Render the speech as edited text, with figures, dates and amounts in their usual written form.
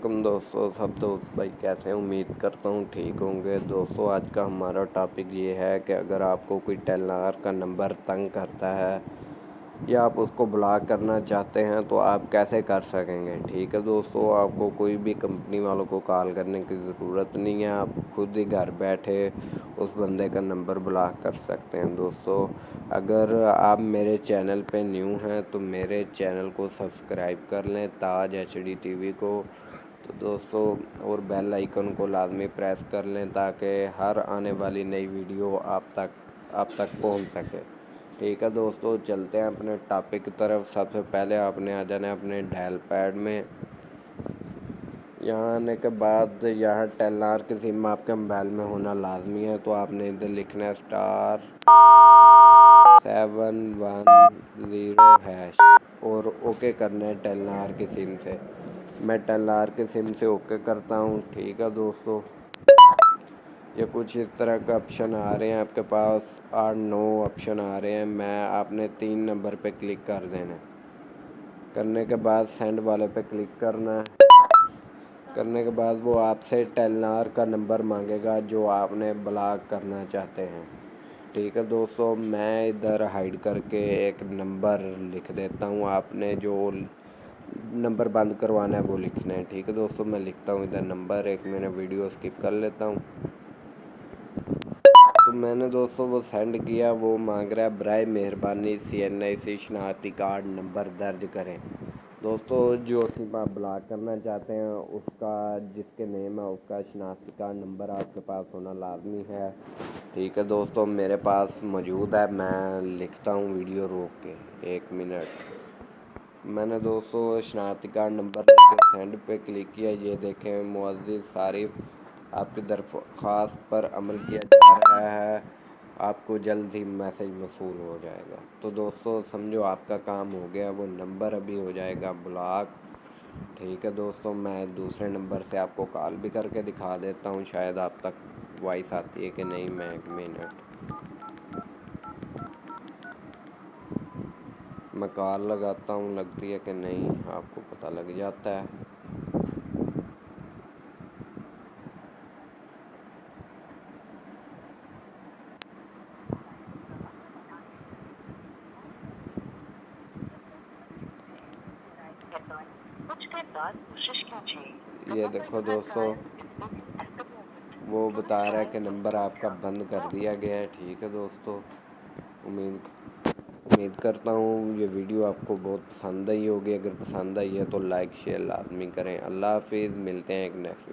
वालेकुम दोस्तों, सब दोस्त भाई कैसे हैं? उम्मीद करता हूँ ठीक होंगे। दोस्तों आज का हमारा टॉपिक ये है कि अगर आपको कोई टेलीनार का नंबर तंग करता है या आप उसको ब्लॉक करना चाहते हैं तो आप कैसे कर सकेंगे। ठीक है दोस्तों, आपको कोई भी कंपनी वालों को कॉल करने की ज़रूरत नहीं है, आप खुद ही घर बैठे उस बंदे का नंबर ब्लॉक कर सकते हैं। दोस्तों अगर आप मेरे चैनल पे न्यू हैं तो मेरे चैनल को सब्सक्राइब कर लें, ताज HD TV को। तो दोस्तों और बेल आइकन को लाजमी प्रेस कर लें ताकि हर आने वाली नई वीडियो आप तक पहुंच सके। ठीक है दोस्तों, चलते हैं अपने टॉपिक की तरफ। सबसे पहले आपने आ जाना है अपने डायल पैड में। यहाँ आने के बाद यहाँ टेलीनार की सिम आपके मोबाइल में होना लाजमी है, तो आपने इधर लिखना है *710# और ओके करना है टेलीनार की सिम से। मैं टेलीनार की सिम से ओके करता हूँ। ठीक है दोस्तों, ये कुछ इस तरह का ऑप्शन आ रहे हैं आपके पास, 8-9 ऑप्शन आ रहे हैं। आपने 3 नंबर पे क्लिक कर देना है। करने के बाद सेंड वाले पे क्लिक करना है। करने के बाद वो आपसे टेलीनार का नंबर मांगेगा जो आपने ब्लॉक करना चाहते हैं। ठीक है दोस्तों, मैं इधर हाइड करके एक नंबर लिख देता हूँ। आपने जो नंबर बंद करवाना है वो लिखना है। ठीक है दोस्तों, मैं लिखता हूँ इधर नंबर। एक मैंने वीडियो स्किप कर लेता हूँ। तो मैंने दोस्तों वो सेंड किया। वो मांग रहा है बराए मेहरबानी CNIC शनाख्ती कार्ड नंबर दर्ज करें। दोस्तों जो सिम आप ब्लॉक करना चाहते हैं उसका, जिसके नेम है उसका शनाख्ती कार्ड नंबर आपके पास होना लाजमी है। ठीक है दोस्तों, मेरे पास मौजूद है। मैं लिखता हूँ वीडियो रोक के 1 मिनट। मैंने दोस्तों शनाख्ती कार्ड नंबर लेके सेंड पे क्लिक किया। ये देखें, मुअज़्ज़िज़ सारिफ आपकी दरख्वास्त पर अमल किया जा रहा है, आपको जल्द ही मैसेज वसूल हो जाएगा। तो दोस्तों समझो आपका काम हो गया, वो नंबर अभी हो जाएगा ब्लॉक। ठीक है दोस्तों, मैं दूसरे नंबर से आपको कॉल भी करके दिखा देता हूँ, शायद आप तक वॉइस आती है कि नहीं। मैं 1 मिनट मैं कॉल लगाता हूँ, लगती है कि नहीं आपको पता लग जाता है। ये देखो दोस्तों, वो बता रहा है कि नंबर आपका बंद कर दिया गया है। ठीक है दोस्तों, उम्मीद करता हूँ ये वीडियो आपको बहुत पसंद आई होगी। अगर पसंद आई है तो लाइक शेयर लाजमी करें। अल्लाह हाफिज़, मिलते हैं एक नेक्स्ट